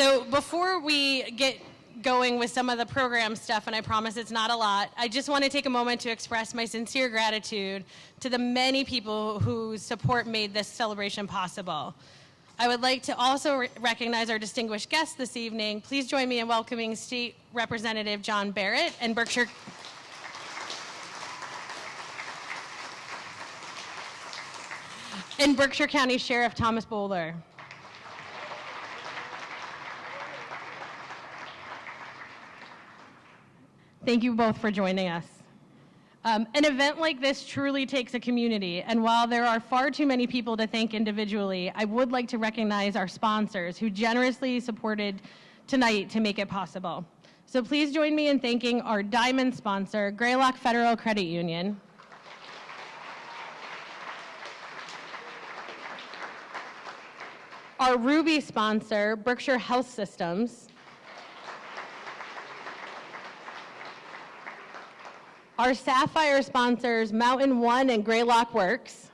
So before we get going with some of the program stuff, and I promise it's not a lot, I just want to take a moment to express my sincere gratitude to the many people whose support made this celebration possible. I would like to also recognize our distinguished guests this evening. Please join me in welcoming State Representative John Barrett and Berkshire County Sheriff Thomas Bowler. Thank you both for joining us. An event like this truly takes a community, and while there are far too many people to thank individually, I would like to recognize our sponsors who generously supported tonight to make it possible. So please join me in thanking our diamond sponsor, Greylock Federal Credit Union, our ruby sponsor, Berkshire Health Systems, our sapphire sponsors, Mountain One and Greylock Works.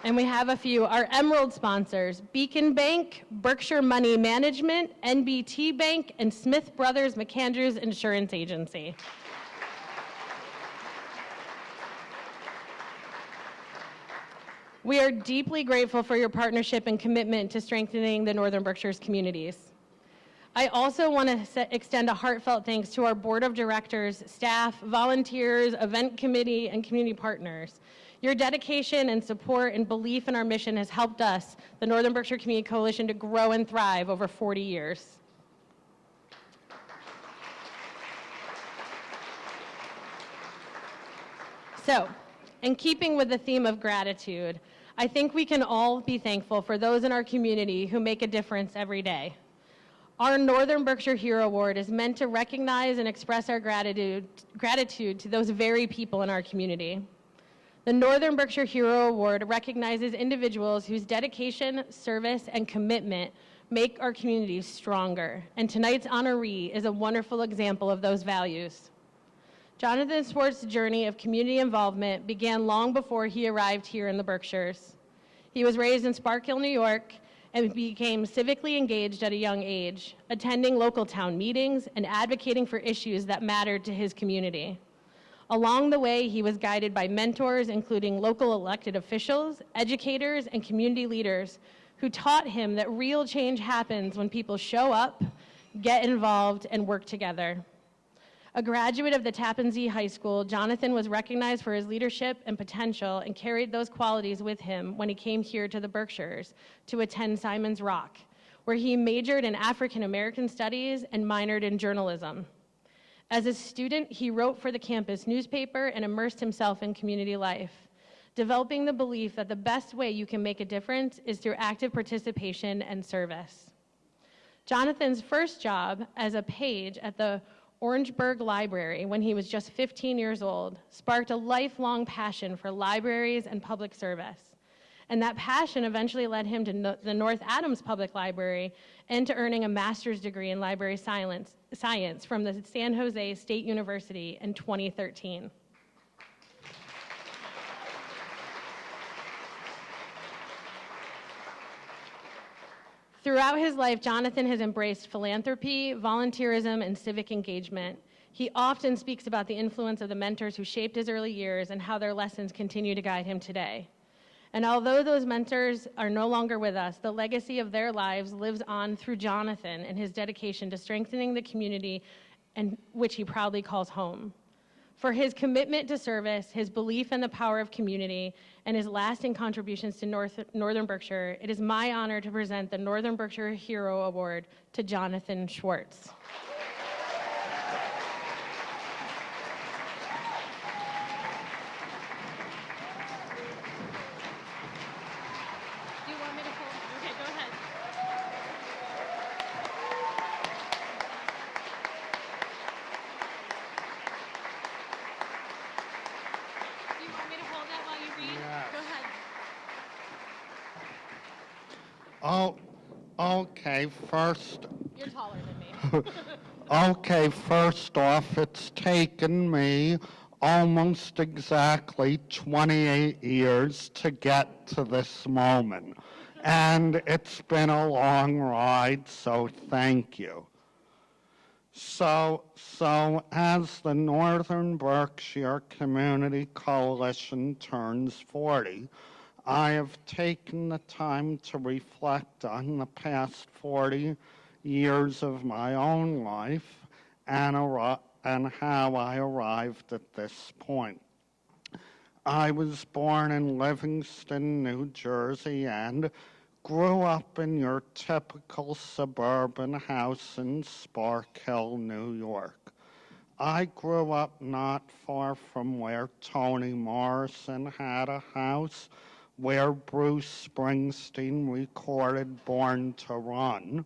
And we have a few. Our emerald sponsors, Beacon Bank, Berkshire Money Management, NBT Bank, and Smith Brothers McAndrews Insurance Agency. We are deeply grateful for your partnership and commitment to strengthening the Northern Berkshires communities. I also want to extend a heartfelt thanks to our board of directors, staff, volunteers, event committee, and community partners. Your dedication and support and belief in our mission has helped us, the Northern Berkshire Community Coalition, to grow and thrive over 40 years. So, in keeping with the theme of gratitude, I think we can all be thankful for those in our community who make a difference every day. Our Northern Berkshire Hero Award is meant to recognize and express our gratitude to those very people in our community. The Northern Berkshire Hero Award recognizes individuals whose dedication, service, and commitment make our communities stronger, and tonight's honoree is a wonderful example of those values. Jonathan Swartz's journey of community involvement began long before he arrived here in the Berkshires. He was raised in Sparkill, New York, and became civically engaged at a young age, attending local town meetings and advocating for issues that mattered to his community. Along the way, he was guided by mentors, including local elected officials, educators, and community leaders who taught him that real change happens when people show up, get involved, and work together. A graduate of the Tappan Zee High School, Jonathan was recognized for his leadership and potential and carried those qualities with him when he came here to the Berkshires to attend Simon's Rock, where he majored in African American studies and minored in journalism. As a student, he wrote for the campus newspaper and immersed himself in community life, developing the belief that the best way you can make a difference is through active participation and service. Jonathan's first job as a page at the Orangeburg Library when he was just 15 years old sparked a lifelong passion for libraries and public service. And that passion eventually led him to the North Adams Public Library and to earning a master's degree in library science from the San Jose State University in 2013. Throughout his life, Jonathan has embraced philanthropy, volunteerism, and civic engagement. He often speaks about the influence of the mentors who shaped his early years and how their lessons continue to guide him today. And although those mentors are no longer with us, the legacy of their lives lives on through Jonathan and his dedication to strengthening the community, and which he proudly calls home. For his commitment to service, his belief in the power of community, and his lasting contributions to Northern Berkshire, it is my honor to present the Northern Berkshire Hero Award to Jonathan Swartz. Oh, okay, first. You're taller than me. Okay, first off, it's taken me almost exactly 28 years to get to this moment. And it's been a long ride, so thank you. So as the Northern Berkshire Community Coalition turns 40, I have taken the time to reflect on the past 40 years of my own life and how I arrived at this point. I was born in Livingston, New Jersey, and grew up in your typical suburban house in Spark Hill, New York. I grew up not far from where Toni Morrison had a house, where Bruce Springsteen recorded Born to Run,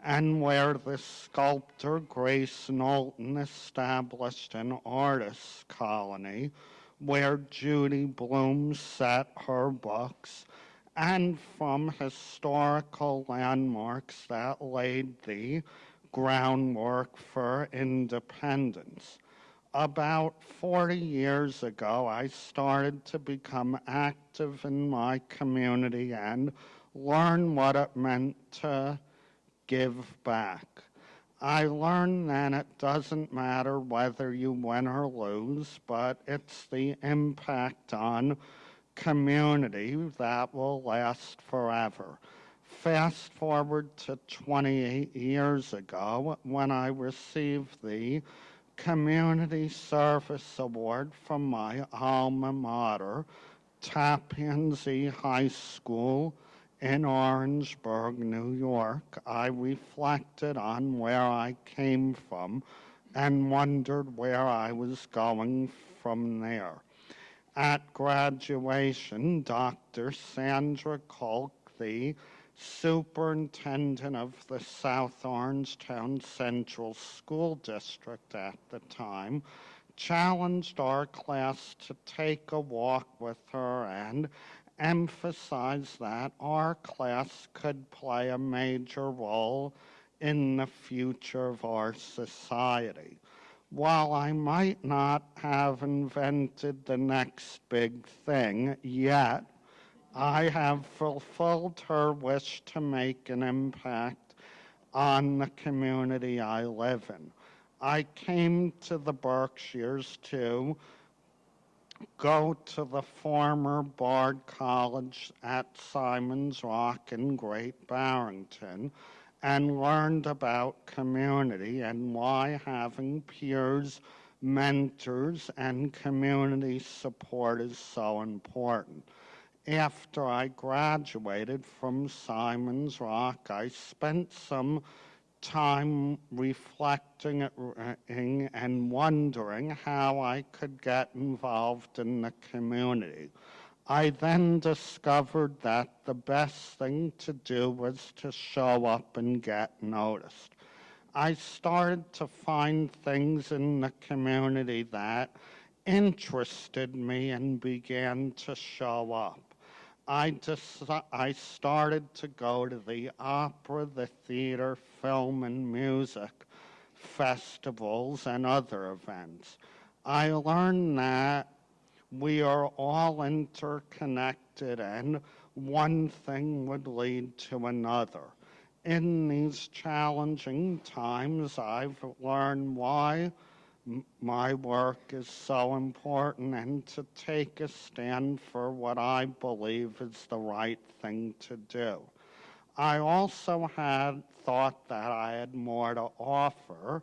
and where the sculptor Grace Knowlton established an artists' colony, where Judy Blume set her books, and from historical landmarks that laid the groundwork for independence. About 40 years ago, I started to become active in my community and learn what it meant to give back. I learned then it doesn't matter whether you win or lose, but it's the impact on community that will last forever. Fast forward to 28 years ago when I received the Community Service Award from my alma mater, Tappan Zee High School in Orangeburg, New York. I reflected on where I came from and wondered where I was going from there. At graduation, Dr. Sandra Kolk, the superintendent of the South Orangetown Central School District at the time, challenged our class to take a walk with her and emphasize that our class could play a major role in the future of our society. While I might not have invented the next big thing yet, I have fulfilled her wish to make an impact on the community I live in. I came to the Berkshires to go to the former Bard College at Simon's Rock in Great Barrington and learned about community and why having peers, mentors, and community support is so important. After I graduated from Simon's Rock, I spent some time reflecting and wondering how I could get involved in the community. I then discovered that the best thing to do was to show up and get noticed. I started to find things in the community that interested me and began to show up. I started to go to the opera, the theater, film, and music festivals and other events. I learned that we are all interconnected and one thing would lead to another. In these challenging times, I've learned why my work is so important and to take a stand for what I believe is the right thing to do. I also had thought that I had more to offer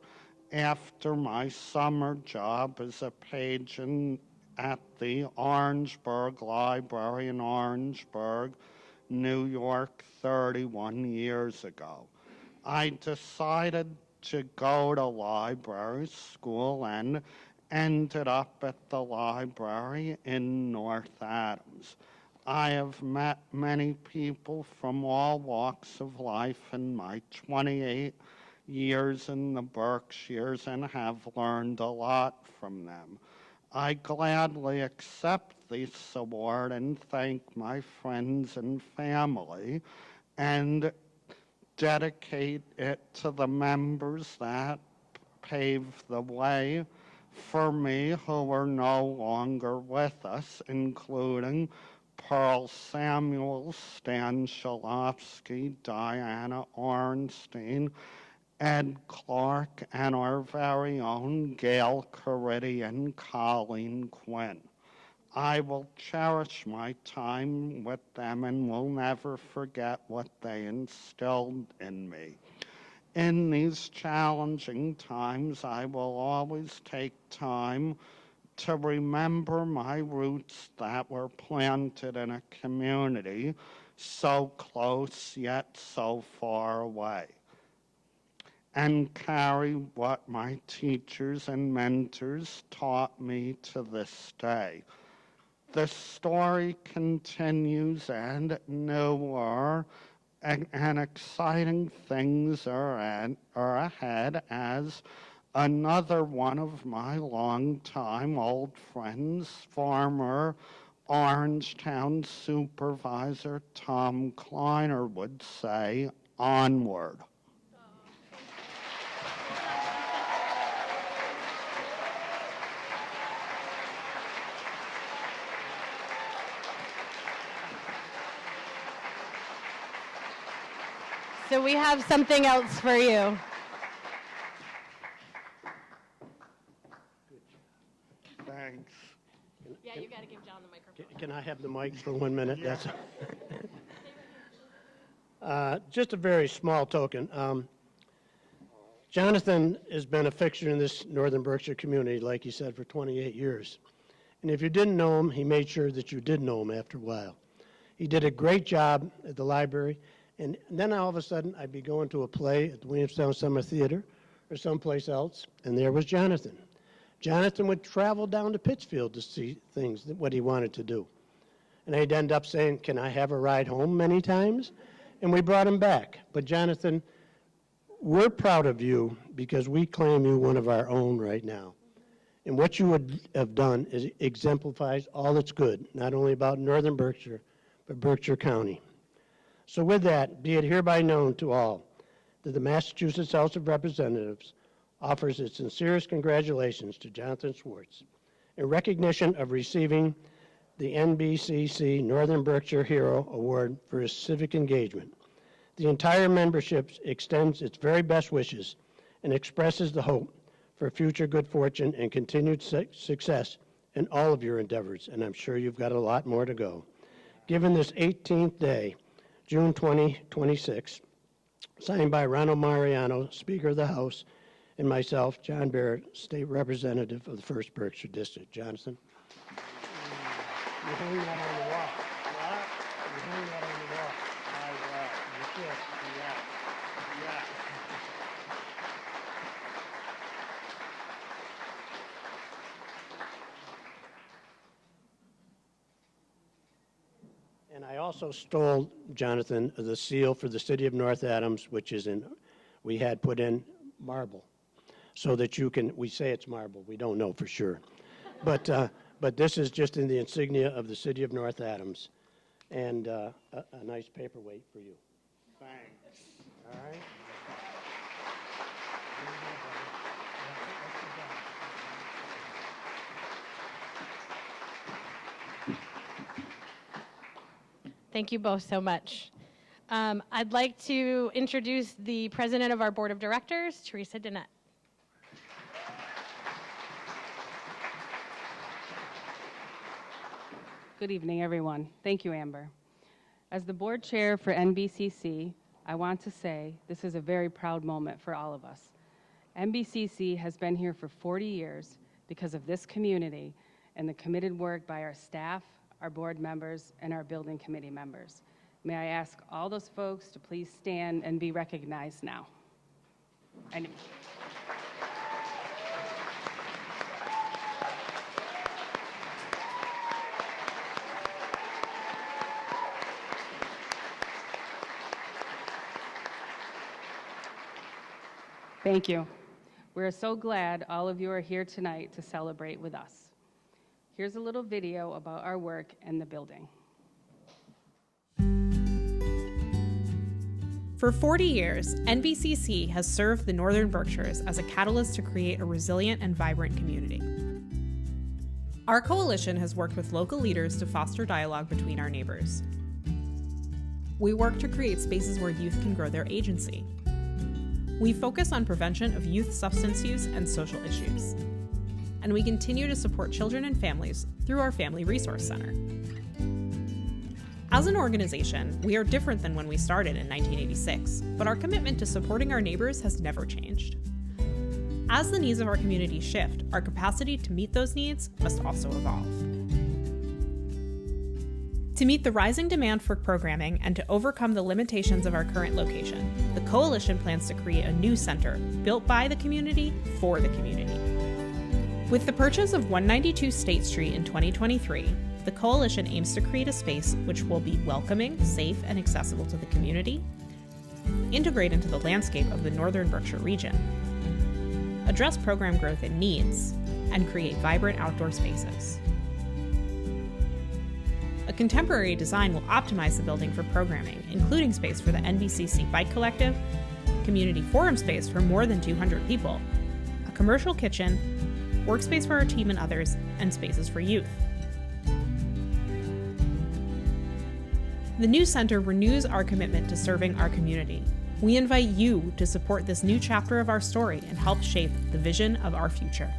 after my summer job as a page at the Orangeburg Library in Orangeburg, New York, 31 years ago. I decided to go to library school and ended up at the library in North Adams. I have met many people from all walks of life in my 28 years in the Berkshires and have learned a lot from them. I gladly accept this award and thank my friends and family and dedicate it to the members that paved the way for me who are no longer with us, including Pearl Samuels, Stan Shalofsky, Diana Ornstein, Ed Clark, and our very own Gail Caridi and Colleen Quinn. I will cherish my time with them and will never forget what they instilled in me. In these challenging times, I will always take time to remember my roots that were planted in a community so close yet so far away, and carry what my teachers and mentors taught me to this day. The story continues, and newer and exciting things are ahead as another one of my longtime old friends, former Orangetown Supervisor Tom Kleiner, would say, onward. So we have something else for you. Thanks. Yeah, you got to give John the microphone. Can I have the mic for 1 minute? Yeah. That's just a very small token. Jonathan has been a fixture in this Northern Berkshire community, like you said, for 28 years. And if you didn't know him, he made sure that you did know him after a while. He did a great job at the library, and then all of a sudden I'd be going to a play at the Williamstown Summer Theater or someplace else, and there was Jonathan. Jonathan would travel down to Pittsfield to see things, what he wanted to do. And I'd end up saying, "Can I have a ride home?" many times. And we brought him back. But Jonathan, we're proud of you because we claim you one of our own right now. And what you would have done is exemplifies all that's good, not only about Northern Berkshire, but Berkshire County. So with that, be it hereby known to all that the Massachusetts House of Representatives offers its sincerest congratulations to Jonathan Schwartz in recognition of receiving the NBcc Northern Berkshire Hero Award for his civic engagement. The entire membership extends its very best wishes and expresses the hope for future good fortune and continued success in all of your endeavors, and I'm sure you've got a lot more to go. Given this 18th day, June 2026, signed by Ronald Mariano, Speaker of the House, and myself, John Barrett, State Representative of the 1st Berkshire District. Jonathan? You hang that on the wall. What? You hang that on the wall. I will. You should. Yeah. Yeah. And I also stole, Jonathan, the seal for the city of North Adams, which is we had put in marble, so that you can, we say it's marble, we don't know for sure. But this is just in the insignia of the city of North Adams, and a nice paperweight for you. Thanks. All right? Thank you both so much. I'd like to introduce the president of our board of directors, Teresa Dennett. Good evening, everyone. Thank you, Amber. As the board chair for NBcc, I want to say this is a very proud moment for all of us. NBcc has been here for 40 years because of this community and the committed work by our staff, our board members, and our building committee members. May I ask all those folks to please stand and be recognized now. Thank you. We're so glad all of you are here tonight to celebrate with us. Here's a little video about our work in the building. For 40 years, NBcc has served the Northern Berkshires as a catalyst to create a resilient and vibrant community. Our coalition has worked with local leaders to foster dialogue between our neighbors. We work to create spaces where youth can grow their agency. We focus on prevention of youth substance use and social issues. And we continue to support children and families through our Family Resource Center. As an organization, we are different than when we started in 1986, but our commitment to supporting our neighbors has never changed. As the needs of our community shift, our capacity to meet those needs must also evolve. To meet the rising demand for programming and to overcome the limitations of our current location, the Coalition plans to create a new center built by the community for the community. With the purchase of 192 State Street in 2023, the Coalition aims to create a space which will be welcoming, safe, and accessible to the community, integrate into the landscape of the Northern Berkshire region, address program growth and needs, and create vibrant outdoor spaces. A contemporary design will optimize the building for programming, including space for the NBcc Bike Collective, community forum space for more than 200 people, a commercial kitchen, workspace for our team and others, and spaces for youth. The new center renews our commitment to serving our community. We invite you to support this new chapter of our story and help shape the vision of our future.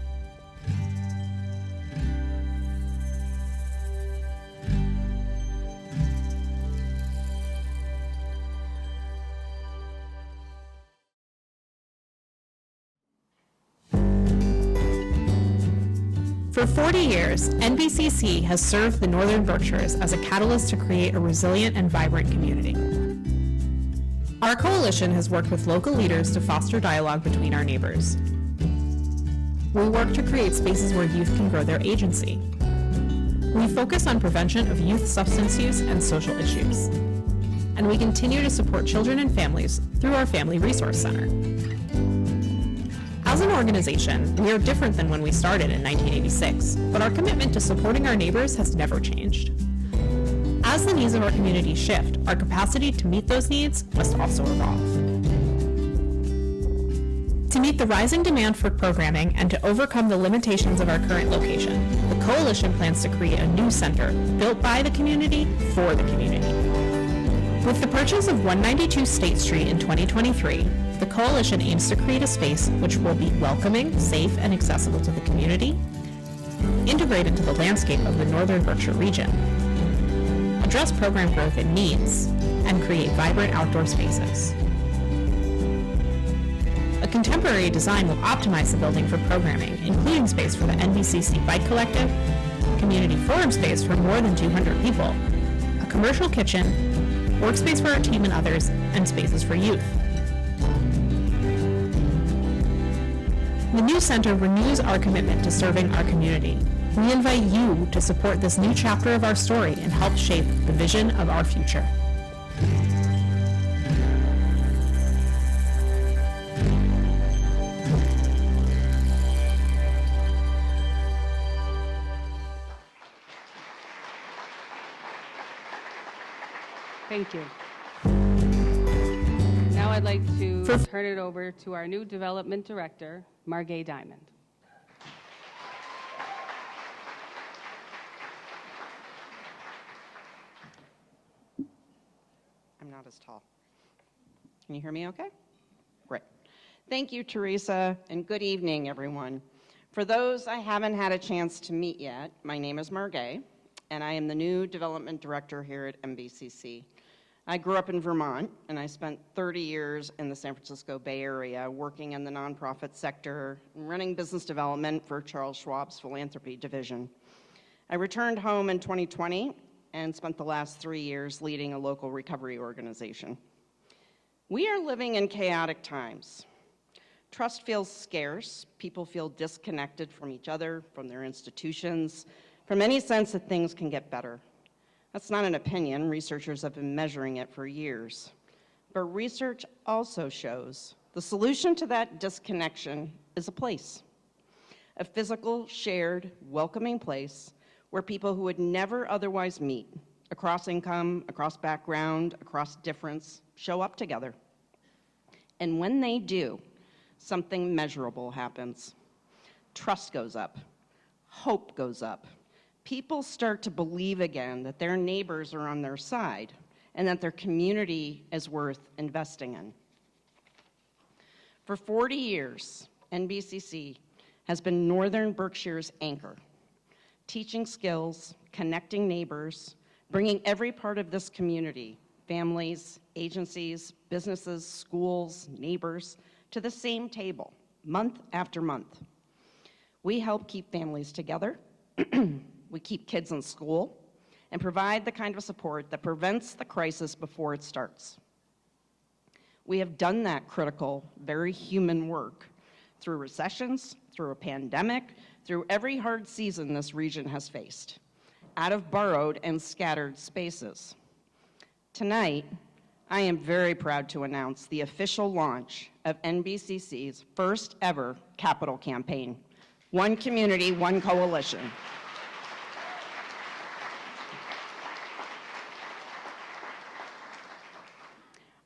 For 40 years, NBcc has served the Northern Berkshires as a catalyst to create a resilient and vibrant community. Our coalition has worked with local leaders to foster dialogue between our neighbors. We work to create spaces where youth can grow their agency. We focus on prevention of youth substance use and social issues. And we continue to support children and families through our Family Resource Center. As an organization, we are different than when we started in 1986, but our commitment to supporting our neighbors has never changed. As the needs of our community shift, our capacity to meet those needs must also evolve. To meet the rising demand for programming and to overcome the limitations of our current location, the Coalition plans to create a new center built by the community for the community. With the purchase of 192 State Street in 2023, the Coalition aims to create a space which will be welcoming, safe, and accessible to the community, integrate into the landscape of the Northern Berkshire region, address program growth and needs, and create vibrant outdoor spaces. A contemporary design will optimize the building for programming, including space for the NBcc Bike Collective, community forum space for more than 200 people, a commercial kitchen, workspace for our team and others, and spaces for youth. The new center renews our commitment to serving our community. We invite you to support this new chapter of our story and help shape the vision of our future. Thank you. Now I'd like to turn it over to our new Development Director, Margay Diamond. I'm not as tall. Can you hear me okay? Great. Thank you, Teresa, and good evening, everyone. For those I haven't had a chance to meet yet, my name is Margay, and I am the new Development Director here at NBcc. I grew up in Vermont, and I spent 30 years in the San Francisco Bay Area working in the nonprofit sector, running business development for Charles Schwab's philanthropy division. I returned home in 2020 and spent the last 3 years leading a local recovery organization. We are living in chaotic times. Trust feels scarce. People feel disconnected from each other, from their institutions, from any sense that things can get better. That's not an opinion. Researchers have been measuring it for years. But research also shows the solution to that disconnection is a place, a physical, shared, welcoming place where people who would never otherwise meet, across income, across background, across difference, show up together. And when they do, something measurable happens. Trust goes up, hope goes up, people start to believe again that their neighbors are on their side and that their community is worth investing in. For 40 years, NBcc has been Northern Berkshire's anchor, teaching skills, connecting neighbors, bringing every part of this community, families, agencies, businesses, schools, neighbors, to the same table, month after month. We help keep families together, we keep kids in school, and provide the kind of support that prevents the crisis before it starts. We have done that critical, very human work through recessions, through a pandemic, through every hard season this region has faced, out of borrowed and scattered spaces. Tonight, I am very proud to announce the official launch of NBCC's first ever capital campaign, One Community, One Coalition.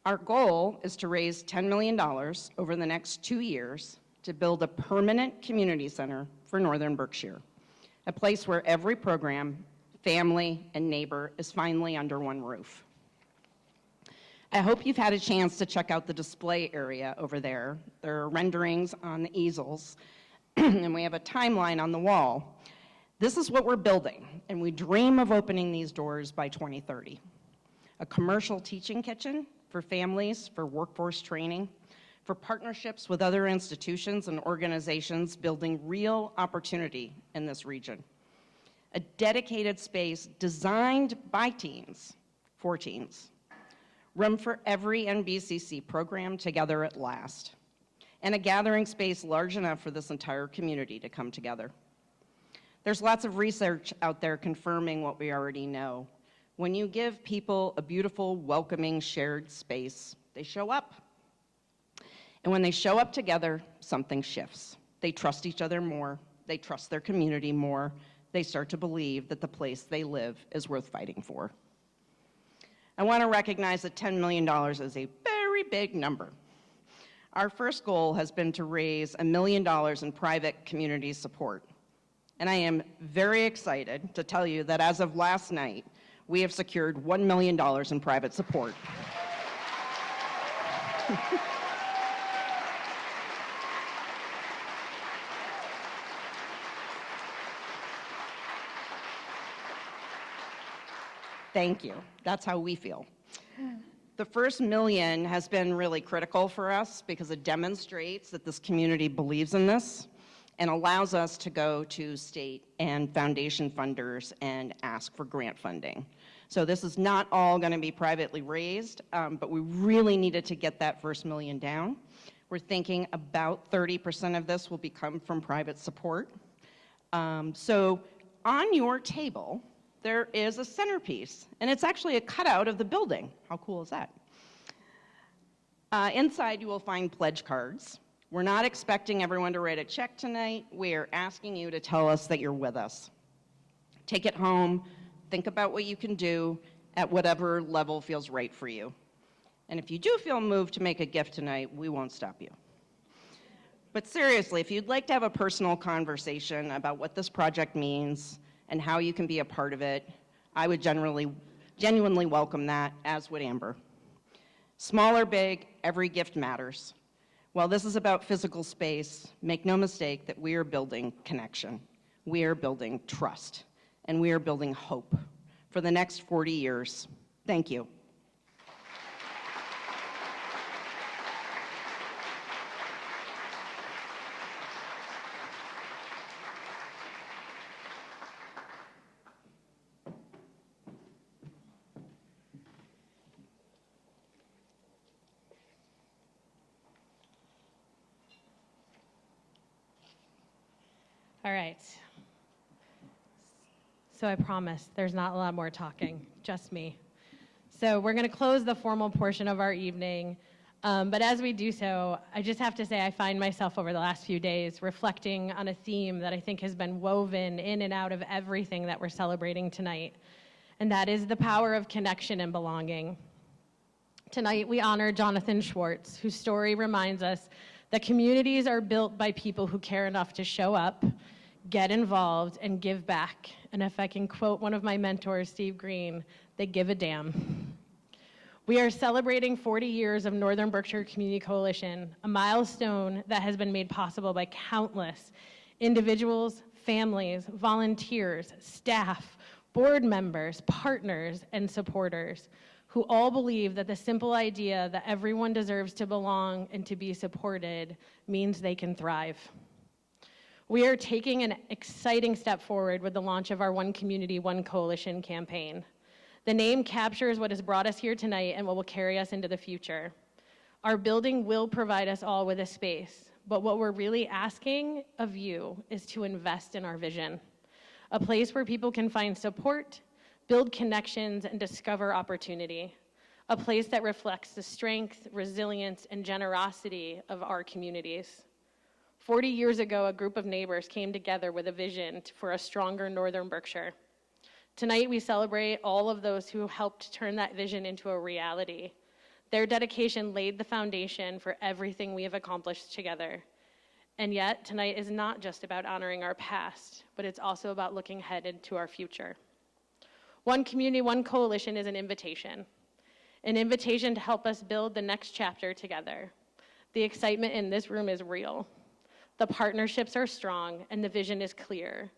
Our goal is to raise $10 million over the next 2 years to build a permanent community center for Northern Berkshire, a place where every program, family, and neighbor is finally under one roof. I hope you've had a chance to check out the display area over there. There are renderings on the easels, and we have a timeline on the wall. This is what we're building, and we dream of opening these doors by 2030. A commercial teaching kitchen for families, for workforce training, for partnerships with other institutions and organizations building real opportunity in this region. A dedicated space designed by teens, for teens. Room for every NBcc program together at last. And a gathering space large enough for this entire community to come together. There's lots of research out there confirming what we already know. When you give people a beautiful, welcoming, shared space, they show up. And when they show up together, something shifts. They trust each other more. They trust their community more. They start to believe that the place they live is worth fighting for. I want to recognize that $10 million is a very big number. Our first goal has been to raise $1 million in private community support. And I am very excited to tell you that as of last night, we have secured $1 million in private support. Thank you. That's how we feel. The first $1 million has been really critical for us because it demonstrates that this community believes in this and allows us to go to state and foundation funders and ask for grant funding. So this is not all going to be privately raised, but we really needed to get that first $1 million down. We're thinking about 30% of this will come from private support. So on your table, there is a centerpiece, and it's actually a cutout of the building. How cool is that? Inside, you will find pledge cards. We're not expecting everyone to write a check tonight. We're asking you to tell us that you're with us. Take it home, think about what you can do at whatever level feels right for you. And if you do feel moved to make a gift tonight, we won't stop you. But seriously, if you'd like to have a personal conversation about what this project means and how you can be a part of it, I would genuinely welcome that, as would Amber. Small or big, every gift matters. While this is about physical space, make no mistake that we are building connection. We are building trust. And we are building hope for the next 40 years. Thank you. All right. So I promise there's not a lot more talking, just me. So we're going to close the formal portion of our evening. But as we do so, I just have to say I find myself over the last few days reflecting on a theme that I think has been woven in and out of everything that we're celebrating tonight, and that is the power of connection and belonging. Tonight we honor Jonathan Schwartz, whose story reminds us that communities are built by people who care enough to show up, get involved, and give back. And if I can quote one of my mentors, Steve Green, they give a damn. We are celebrating 40 years of Northern Berkshire Community Coalition, a milestone that has been made possible by countless individuals, families, volunteers, staff, board members, partners, and supporters who all believe that the simple idea that everyone deserves to belong and to be supported means they can thrive. We are taking an exciting step forward with the launch of our One Community, One Coalition campaign. The name captures what has brought us here tonight and what will carry us into the future. Our building will provide us all with a space, but what we're really asking of you is to invest in our vision, a place where people can find support, build connections, and discover opportunity, a place that reflects the strength, resilience, and generosity of our communities. 40 years ago, a group of neighbors came together with a vision for a stronger Northern Berkshire. Tonight, we celebrate all of those who helped turn that vision into a reality. Their dedication laid the foundation for everything we have accomplished together. And yet, tonight is not just about honoring our past, but it's also about looking ahead into our future. One Community, One Coalition is an invitation to help us build the next chapter together. The excitement in this room is real. The partnerships are strong, and the vision is clear.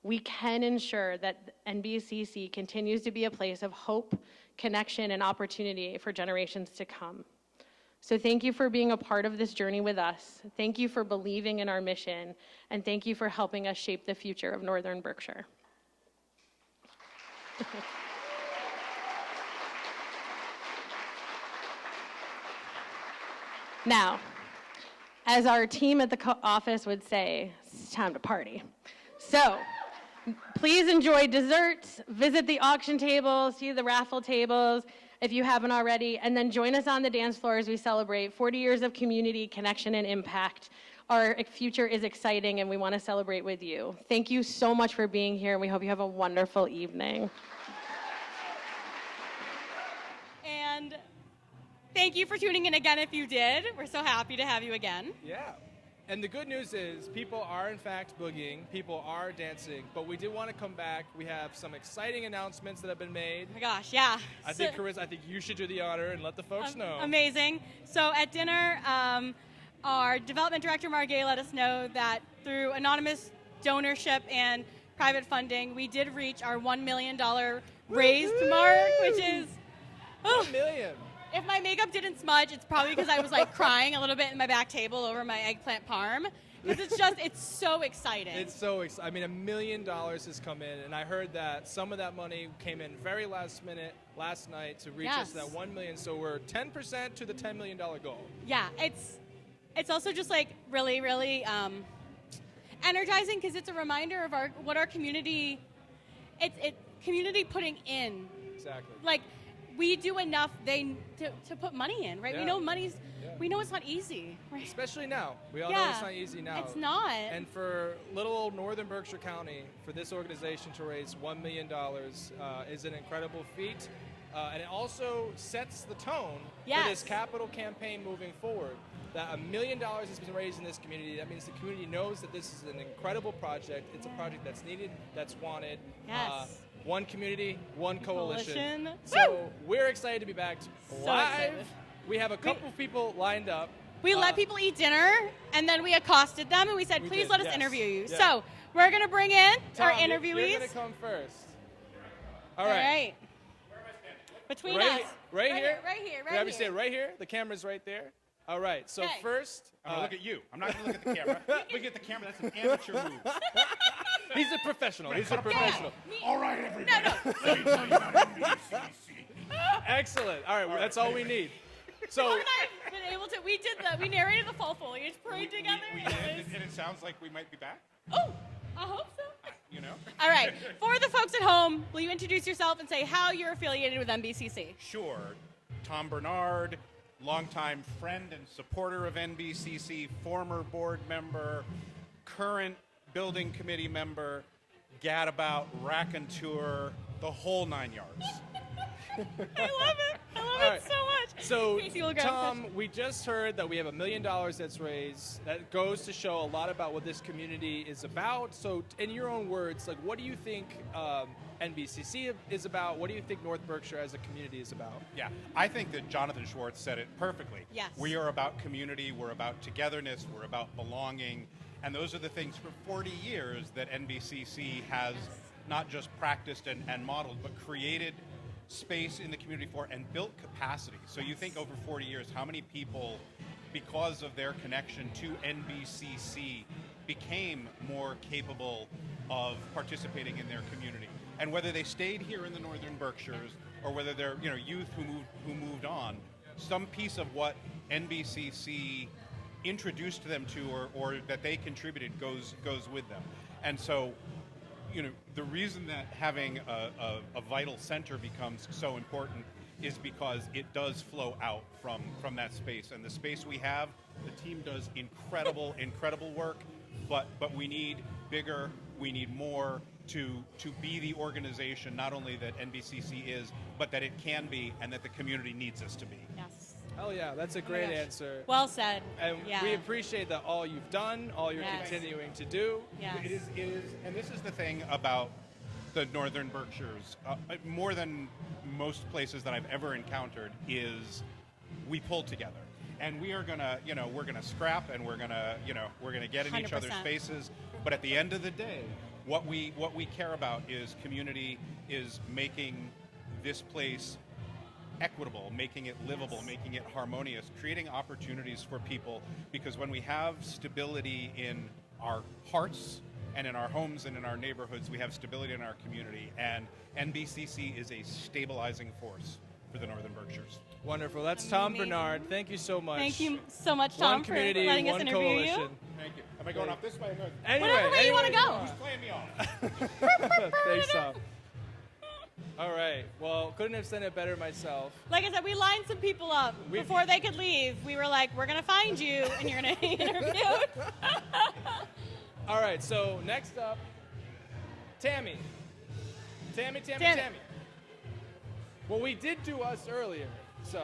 We can ensure that NBcc continues to be a place of hope, connection, and opportunity for generations to come. So thank you for being a part of this journey with us. Thank you for believing in our mission, and thank you for helping us shape the future of Northern Berkshire. Now, as our team at the office would say, it's time to party. So, please enjoy desserts, visit the auction tables, see the raffle tables if you haven't already, and then join us on the dance floor as we celebrate 40 years of community connection and impact. Our future is exciting, and we want to celebrate with you. Thank you so much for being here, and we hope you have a wonderful evening. And thank you for tuning in again if you did. We're so happy to have you again. Yeah. And the good news is people are in fact boogieing, people are dancing, but we do want to come back. We have some exciting announcements that have been made. Oh my gosh, yeah. I think, Carissa, I think you should do the honor and let the folks know. Amazing. So at dinner, our development director, Margay, let us know that through anonymous donorship and private funding, we did reach our $1 million raised mark, which is... $1 million. If my makeup didn't smudge, it's probably because I was like crying a little bit in my back table over my eggplant parm. Because it's so exciting. It's so exciting. I mean, $1 million has come in, and I heard that some of that money came in very last minute last night to reach us that $1 million. So we're 10% to the $10 million goal. Yeah, it's also just like really, really energizing because it's a reminder of what our community, community putting in. Exactly. Like, we do enough to put money in, right? Yeah. We know it's not easy, right? Especially now. We all know it's not easy now. It's not. And for little old Northern Berkshire County, for this organization to raise $1 million is an incredible feat. And it also sets the tone for this capital campaign moving forward. That $1 million has been raised in this community. That means the community knows that this is an incredible project. It's a project that's needed, that's wanted. Yes. One community, one coalition. So So we're excited to be back live. excited. We have a couple people lined up. We let people eat dinner, and then we accosted them, and we said, please let us interview you. Yeah. So we're going to bring in our Tom, interviewees. You're going to come first. All All right. right. Between Right, us. right here? Right here. We have you stand right here. The camera's right there. All right. So Okay. first, I'm going to look at you. I'm not going to look at the camera. Look at the camera. That's an amateur move. he's a professional. He's a professional. All right, everybody. Let me tell you about NBcc. Excellent. All right. That's all we need. Tom So and I have been able to, we narrated the fall foliage parade together. We and did, it was- and it sounds like we might be back, Oh, I hope so. you know? All right. For the folks at home, will you introduce yourself and say how you're affiliated with NBcc? Sure. Tom Bernard, longtime friend and supporter of NBcc, former board member, current building committee member, gadabout, raconteur, the whole 9 yards. I love it. I love All it right. so much. So, Casey will go Tom, we just heard that we have $1 million that's raised. That goes to show a lot about what this community is about. So, in your own words, like, what do you think NBCC is about? What do you think North Berkshire as a community is about? Yeah, I think that Jonathan Schwartz said it perfectly. Yes. We are about community, we're about togetherness, we're about belonging, and those are the things for 40 years that NBCC has not just practiced and modeled, but created space in the community for and built capacity. So you think over 40 years, how many people, because of their connection to NBCC, became more capable of participating in their community? And whether they stayed here in the Northern Berkshires or whether they're youth who moved on, some piece of what NBCC introduced them to or that they contributed goes with them. And so, the reason that having a vital center becomes so important is because it does flow out from that space. And the space we have, the team does incredible work, but we need bigger, we need more to be the organization not only that NBCC is, but that it can be and that the community needs us to be. Yes. Oh yeah, that's a great answer. Well said. And Yeah. we appreciate that all you've done, all you're Yes. continuing to do. Yes. It is, and this is the thing about the Northern Berkshires, more than most places that I've ever encountered, is we pull together. And we are gonna, we're gonna scrap, and we're gonna get in each other's 100%. faces. But at the end of the day, what we care about is community, is making this place equitable, making it livable, making it harmonious, creating opportunities for people. Because when we have stability in our hearts and in our homes and in our neighborhoods, we have stability in our community. And NBCC is a stabilizing force for the Northern Berkshires. Wonderful. That's Tom Bernard. Thank you so much. Thank you so much, Tom, One community, for letting us one interview coalition. you. Thank you. Am I going off this way? No. Anyway, Whatever way you want to go. Who's playing me off? Thanks, Tom. All right. Well, couldn't have said it better myself. Like I said, we lined some people up before they could leave. We were like, we're going to find you, and you're going to be interviewed. All right. So next up, Tammy. Tammy. Well, we did do us earlier, so.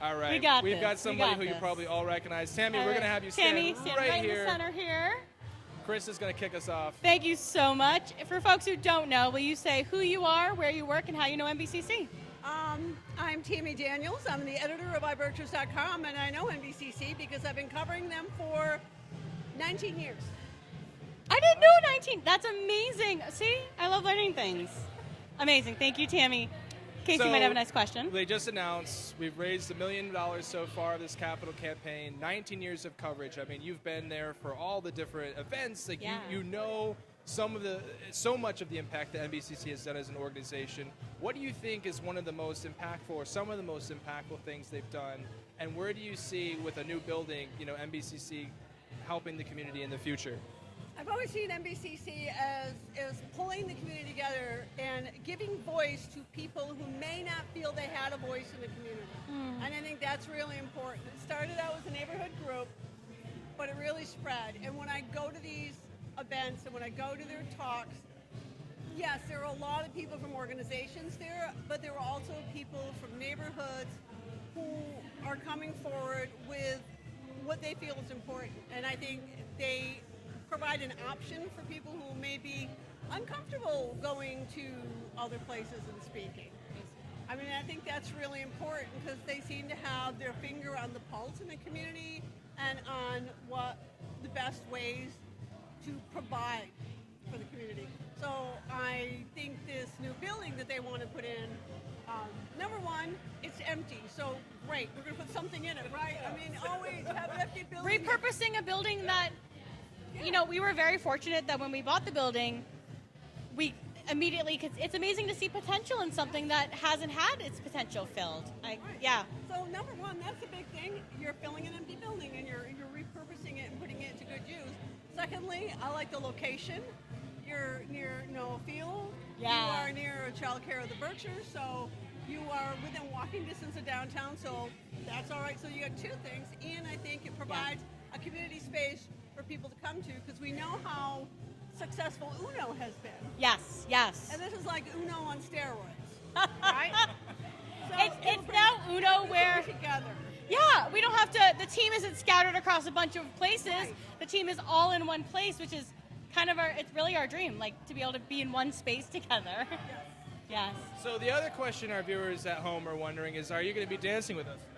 All right. We got We've this. got We somebody got who you this. probably all recognize. Tammy, All we're right. going to have you Tammy, stand stand right right here. in the center here. Chris is going to kick us off. Thank you so much. For folks who don't know, will you say who you are, where you work, and how you know NBCC? I'm Tammy Daniels. I'm the editor of iBerkshires.com, and I know NBCC because I've been covering them for 19 years. I didn't know 19. That's amazing. See, I love learning things. Amazing. Thank you, Tammy. Casey might have a nice question. They just announced we've raised $1 million so far this capital campaign. 19 years of coverage. I mean, you've been there for all the different events. Like you know so much of the impact that NBCC has done as an organization. What do you think is one of the most impactful, or some of the most impactful things they've done? And where do you see, with a new building, NBCC helping the community in the future? I've always seen NBCC as pulling the community together and giving voice to people who may not feel they had a voice in the community. And I think that's really important. It started out as a neighborhood group, but it really spread. And when I go to these events and when I go to their talks, yes, there are a lot of people from organizations there, but there are also people from neighborhoods who are coming forward with what they feel is important. And I think they provide an option for people who may be uncomfortable going to other places and speaking. I mean, I think that's really important because they seem to have their finger on the pulse in the community and on what the best ways to provide for the community. So I think this new building that they want to put in, number one, it's empty. So great, we're going to put something in it, right? I mean, always have an empty building. Repurposing a building that, we were very fortunate that when we bought the building, we immediately, because it's amazing to see potential in something that hasn't had its potential filled. Yeah. So number one, that's a big thing. You're filling an empty building and you're repurposing it and putting it to good use. Secondly, I like the location. You're near Noah Field. Yeah. You are near Child Care of the Berkshires, so you are within walking distance of downtown, so that's all right. So you got two things, and I think it provides a community space for people to come to, because we know how successful Uno has been. Yes. And this is like Uno on steroids, right? So It's now have to, the team isn't scattered across a bunch of places. Right. The team is all in one place, which is kind of it's really our dream, like to be able to be in one space together. Yes. Yes. So the other question our viewers at home are wondering is, are you going to be dancing with us today?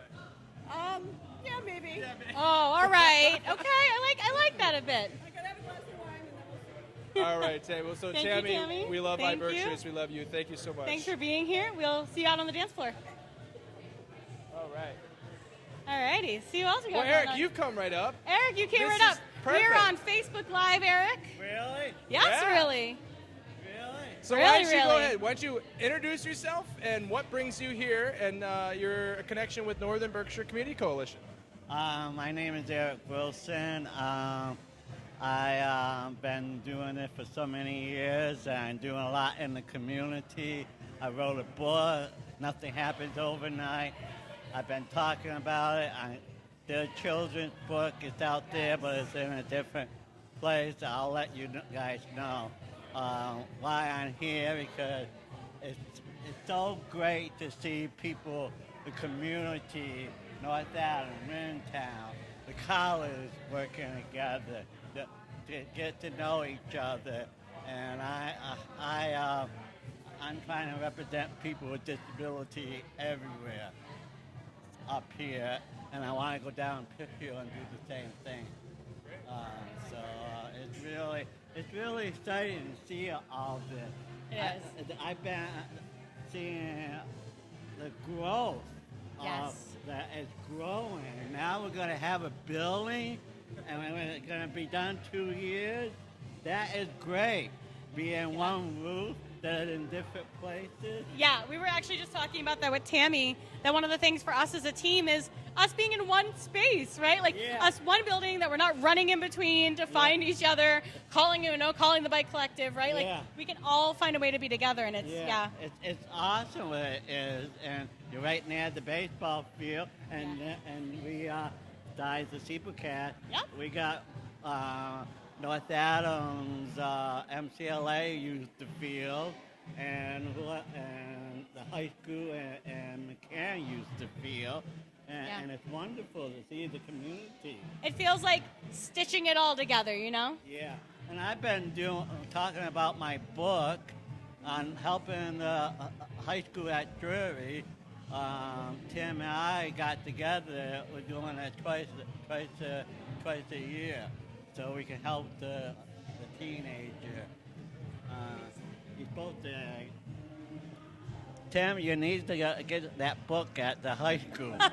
Yeah, maybe. Oh, all right. Okay, I like that a bit. I could have a glass of wine and then we'll see. All right, Tammy. Well, so Thank you, Tammy. we love Thank iBerkshires. you. We love you. Thank you so much. Thanks for being here. We'll see you out on the dance floor. All right. All righty. See who else we got. Well, going Eric, on. you've come right up. Eric, you came This right is up. perfect. We're on Facebook Live, Eric. Really? Yes, Yeah. really. So Really, why don't you go really. ahead? Why don't you introduce yourself and what brings you here and your connection with Northern Berkshire Community Coalition? My name is Eric Wilson. I've been doing it for so many years and doing a lot in the community. I wrote a book, Nothing Happens Overnight. I've been talking about it. The children's book is out there, but it's in a different place. I'll let you guys know why I'm here, because it's so great to see people, the community, North Adams, Mintown, the college working together to get to know each other. And I'm trying to represent people with disability everywhere up here, and I want to go down Pittsfield and do the same thing. It's really exciting to see all this. It is. I've been seeing the growth that is growing. Now we're going to have a building, and it's going to be done 2 years. That is great. Be in one roof, that in different places. Yeah, we were actually just talking about that with Tammy, that one of the things for us as a team is us being in one space, right? Like us one building that we're not running in between to find each other, calling the bike collective, right? Like we can all find a way to be together, and it's It's awesome what it is, and you're right near the baseball field, and we besides the Steeplecast, we got North Adams, MCLA used the field, and the high school and McCann used the field. And it's wonderful to see the community. It feels like stitching it all together, you know? Yeah, and I've been talking about my book on helping the high school at Drury. Tim and I got together. We're doing it twice a year, so we can help the teenager. You're supposed to. Tim, you need to get that book at the high school. Well,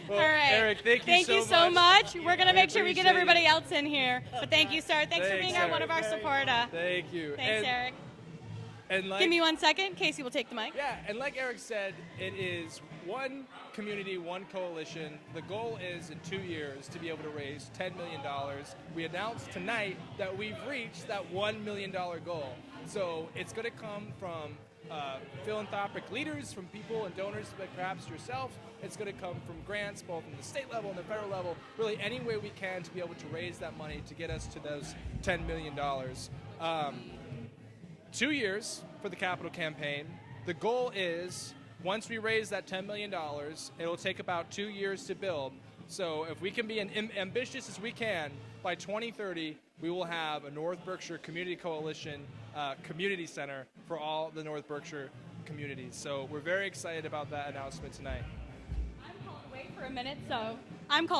all right. Eric, thank you so much. We're going to make sure we get appreciate everybody else in here. But thank you, sir. Thanks for being one of our supporters. Thank you. Thanks, Eric. And Give me 1 second. Casey will take the mic. Yeah, and like Eric said, it is one community, one coalition. The goal is in 2 years to be able to raise $10 million. We announced tonight that we've reached that $1 million goal. So it's going to come from philanthropic leaders, from people and donors like perhaps yourself. It's going to come from grants, both in the state level and the federal level, really any way we can to be able to raise that money to get us to those $10 million. 2 years for the capital campaign. The goal is, once we raise that $10 million, it'll take about 2 years to build. So if we can be ambitious as we can, by 2030, we will have a North Berkshire Community Coalition community center for all the North Berkshire communities. So we're very excited about that announcement tonight. I'm called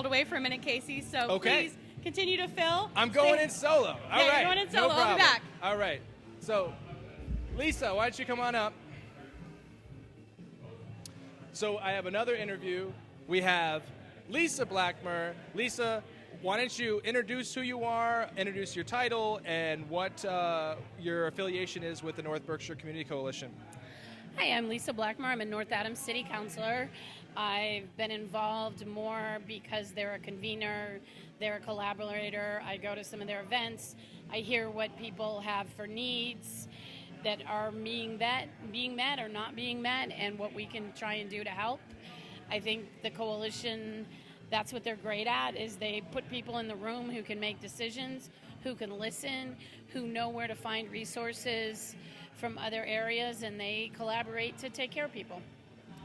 away for a minute, Casey, so please continue to fill. I'm going in solo. All right. You're going in solo. No I'll be back. All right. So, Lisa, why don't you come on up? So I have another interview. We have Lisa Blackmer. Lisa, why don't you introduce who you are, introduce your title, and what your affiliation is with the North Berkshire Community Coalition. Hi, I'm Lisa Blackmer. I'm a North Adams City Councilor. I've been involved more because they're a convener, they're a collaborator. I go to some of their events. I hear what people have for needs that are being met or not being met, and what we can try and do to help. I think the coalition, that's what they're great at, is they put people in the room who can make decisions, who can listen, who know where to find resources from other areas, and they collaborate to take care of people.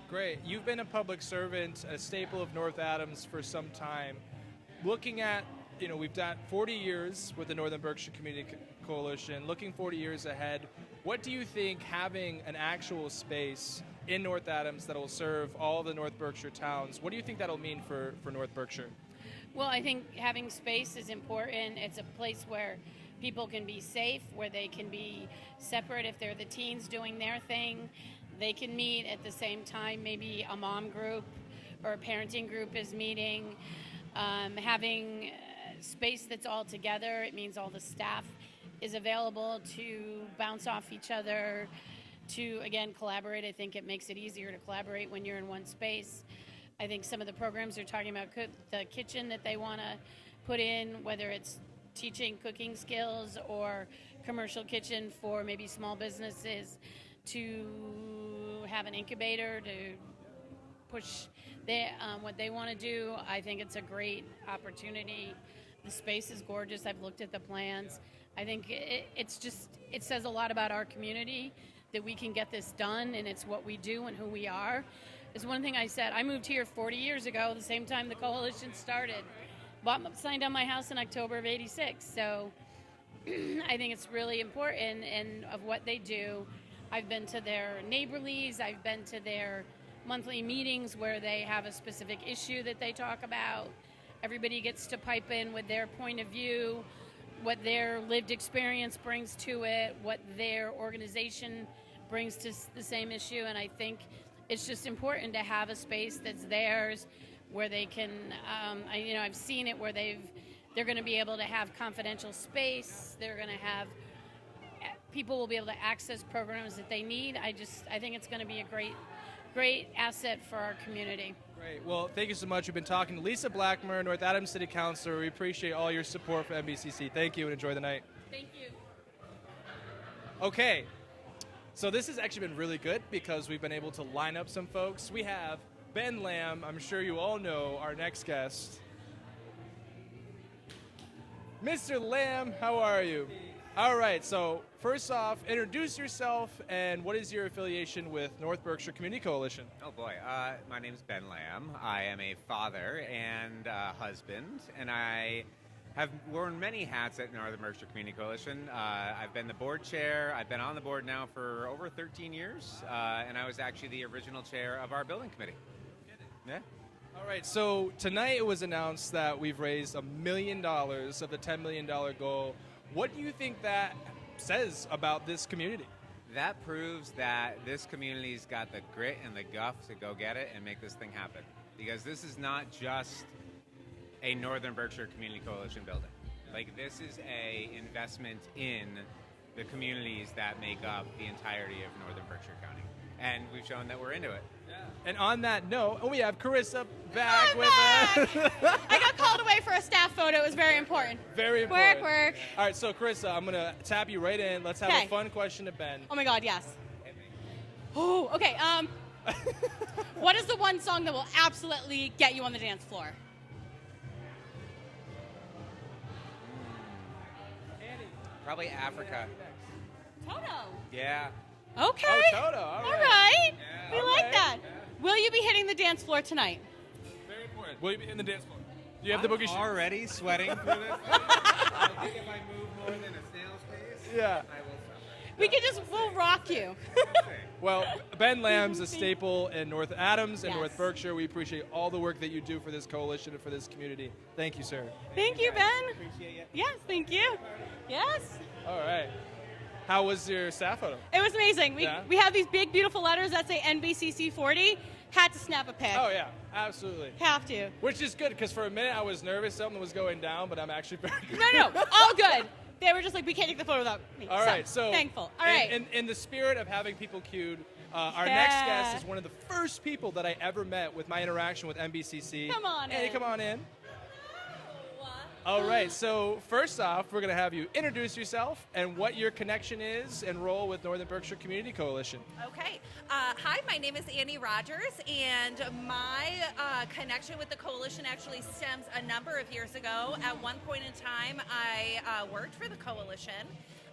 Great. You've been a public servant, a staple of North Adams for some time. Looking at, we've done 40 years with the Northern Berkshire Community Coalition, looking 40 years ahead, what do you think having an actual space in North Adams that will serve all of the North Berkshire towns, what do you think that'll mean for North Berkshire? Well, I think having space is important. It's a place where people can be safe, where they can be separate if they're the teens doing their thing. They can meet at the same time. Maybe a mom group or a parenting group is meeting. Having space that's all together, it means all the staff is available to bounce off each other, to, again, collaborate. I think it makes it easier to collaborate when you're in one space. I think some of the programs they're talking about, the kitchen that they want to put in, whether it's teaching cooking skills or commercial kitchen for maybe small businesses, to have an incubator to push what they want to do. I think it's a great opportunity. The space is gorgeous. I've looked at the plans. I think it says a lot about our community that we can get this done, and it's what we do and who we are. It's one thing I said. I moved here 40 years ago, the same time the coalition started. Signed on my house in October of '86. So I think it's really important and of what they do. I've been to their neighborlies. I've been to their monthly meetings where they have a specific issue that they talk about. Everybody gets to pipe in with their point of view, what their lived experience brings to it, what their organization brings to the same issue. And I think it's just important to have a space that's theirs where they can, I've seen it where they're going to be able to have confidential space. They're going to have, people will be able to access programs that they need. I think it's going to be a great asset for our community. Great. Well, thank you so much. We've been talking to Lisa Blackmer, North Adams City Councilor. We appreciate all your support for NBcc. Thank you and enjoy the night. Thank you. Okay. So this has actually been really good because we've been able to line up some folks. We have Ben Lamb. I'm sure you all know our next guest. Mr. Lamb, how are you? All right, so first off, introduce yourself and what is your affiliation with North Berkshire Community Coalition? Oh boy, my name is Ben Lamb. I am a father and husband, and I have worn many hats at Northern Berkshire Community Coalition. I've been the board chair. I've been on the board now for over 13 years, and I was actually the original chair of our building committee. Yeah. All right, so tonight it was announced that we've raised $1 million of the $10 million goal. What do you think that says about this community? That proves that this community's got the grit and the guff to go get it and make this thing happen. Because this is not just a Northern Berkshire Community Coalition building. Like, this is a investment in the communities that make up the entirety of Northern Berkshire County. And we've shown that we're into it. Yeah. And on that note, we have Carissa back with us. I got called away for a staff photo. It was very important. Very important. Work. All right, so Carissa, I'm going to tap you right in. Let's have a fun question to Ben. Oh my God, yes. Oh, okay. What is the one song that will absolutely get you on the dance floor? Probably Africa. Toto. Yeah. Okay. Oh, Toto. All right. Yeah. We like that. Will you be hitting the dance floor tonight? Very important. Will you be in the dance floor? Do you have the boogie shoes? Already sweating through this. I think if I move more than a snail's pace, Yeah. I will suffer. We'll rock you. Well, Ben Lamb's a staple in North Adams and Yes. North Berkshire. We appreciate all the work that you do for this coalition and for this community. Thank you, sir. Thank you, Ben. Appreciate you. Yes, thank you. Yes. All right. How was your staff photo? It was amazing. Yeah? We have these big, beautiful letters that say NBcc 40. Had to snap a pic. Oh, yeah, absolutely. Have to. Which is good, because for a minute I was nervous something was going down, but I'm actually very good. No, all good. They were just like, we can't take the photo without me. All right, so thankful. All right. In the spirit of having people queued, our Yeah. next guest is one of the first people that I ever met with my interaction with NBcc. Come on Annie, in. come on in. All right, so first off, we're going to have you introduce yourself and what your connection is and role with Northern Berkshire Community Coalition. Okay. Hi, my name is Annie Rogers, and my connection with the coalition actually stems a number of years ago. At one point in time, I worked for the coalition.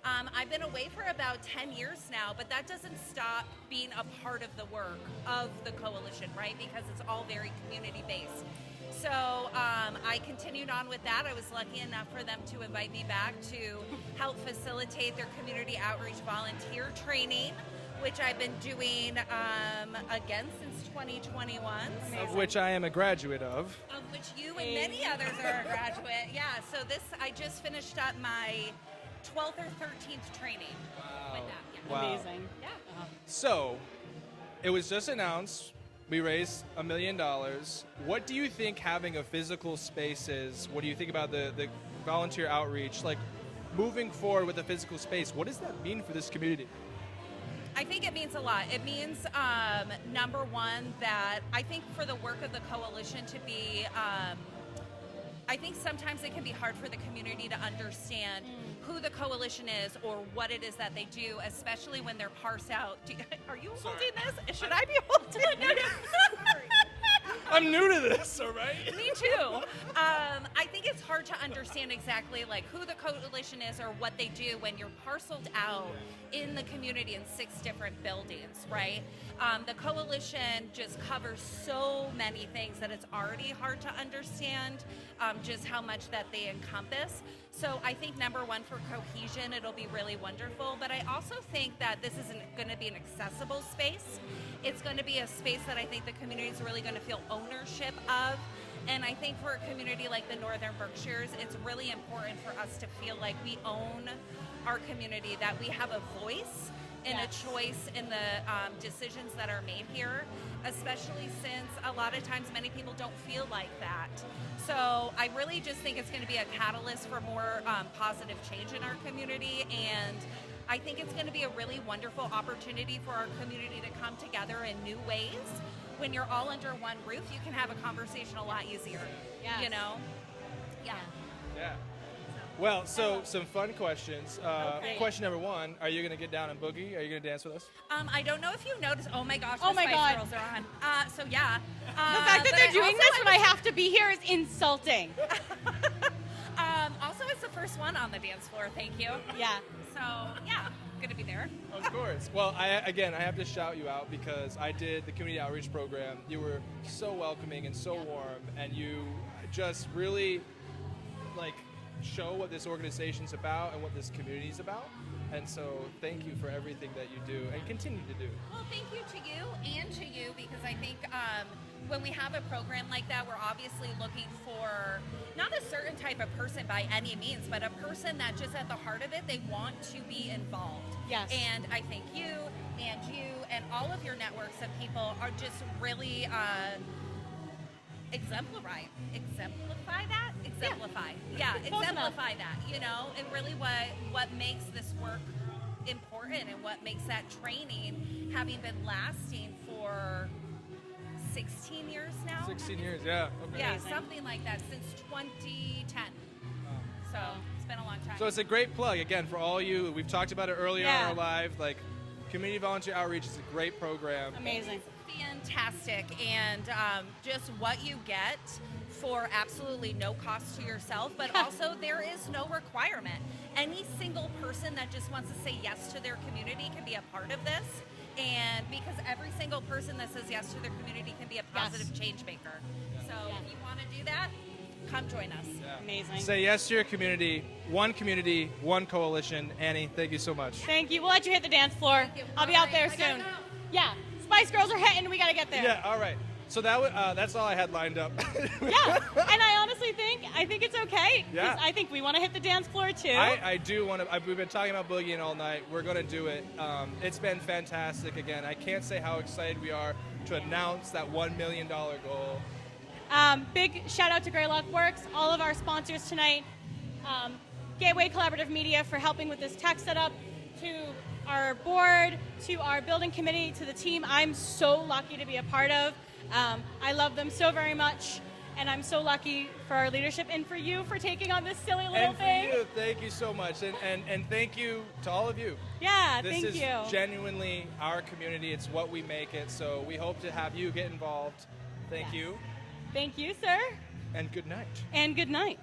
I've been away for about 10 years now, but that doesn't stop being a part of the work of the coalition, right? Because it's all very community-based. So I continued on with that. I was lucky enough for them to invite me back to help facilitate their community outreach volunteer training, which I've been doing again since 2021. Of which I am a graduate of. Of which you and many others are a graduate. Yeah, so I just finished up my 12th or 13th training with that. Yeah. Wow. Amazing. Yeah. So, it was just announced we raised $1 million. What do you think having a physical space is? What do you think about the volunteer outreach? Like, moving forward with a physical space, what does that mean for this community? I think it means a lot. It means, number one, that I think for the work of the coalition to be, I think sometimes it can be hard for the community to understand who the coalition is or what it is that they do, especially when they're parsed out. Are you holding this? Should I be holding it? I'm new to this, all right? Me too. I think it's hard to understand exactly like who the coalition is or what they do when you're parceled out in the community in 6 different buildings, right? The coalition just covers so many things that it's already hard to understand just how much that they encompass. So I think number one, for cohesion, it'll be really wonderful. But I also think that this isn't going to be an accessible space. It's going to be a space that I think the community is really going to feel ownership of. And I think for a community like the Northern Berkshires, it's really important for us to feel like we own our community, that we have a voice and a choice in the decisions that are made here, especially since a lot of times many people don't feel like that. So I really just think it's going to be a catalyst for more positive change in our community, and I think it's going to be a really wonderful opportunity for our community to come together in new ways. When you're all under one roof, you can have a conversation a lot easier, you know? Yeah. Yeah. Well, so some fun questions. Question number one, are you going to get down and boogie? Are you going to dance with us? I don't know if you noticed. Oh my gosh, Oh the my Spice God. Girls are on. So yeah. The fact that but they're I doing also- this when I have to be here is insulting. Also, it's the first one on the dance floor. Thank you. Yeah. So yeah, gonna be there. Of course. Well, I have to shout you out because I did the community outreach program. You were so welcoming and so warm, and you just really show what this organization's about and what this community's about. And so thank you for everything that you do and continue to do. Well, thank you to you and to you, because I think when we have a program like that, we're obviously looking for not a certain type of person by any means, but a person that just at the heart of it, they want to be involved. Yes. And I think you and all of your networks of people are just really exemplify that. Exemplify that, you know, and really what makes this work important and what makes that training, having been lasting for 16 years now. 16 years, yeah. Okay. Yeah, something like that since 2010. So it's been a long time. So it's a great plug again for all you. We've talked about it earlier on our live. Like, community volunteer outreach is a great program. Amazing. Fantastic, and just what you get for absolutely no cost to yourself, but also there is no requirement. Any single person that just wants to say yes to their community can be a part of this, and because every single person that says yes to their community can be a positive change maker. So if you want to do that, come join us. Yeah. Amazing. Say yes to your community, one coalition. Annie, thank you so much. Thank you. We'll let you hit the dance floor. I'll be out there soon. Yeah. Spice Girls are hitting. We got to get there. Yeah, all right. So that's all I had lined up. Yeah, and I honestly think it's okay. 'Cause Yeah. I think we want to hit the dance floor too. I do want to. We've been talking about boogieing all night. We're going to do it. It's been fantastic. Again, I can't say how excited we are to announce that $1 million goal. Big shout out to Greylock Works, all of our sponsors tonight. Gateway Collaborative Media for helping with this tech setup, to our board, to our building committee, to the team I'm so lucky to be a part of. I love them so very much, and I'm so lucky for our leadership and for you for taking on this silly little And for thing. you, thank you so much. And thank you to all of you. Yeah, this thank is you. genuinely our community. It's what we make it. So we hope to have you get involved. Thank you. Thank you, sir. And good night. And good night.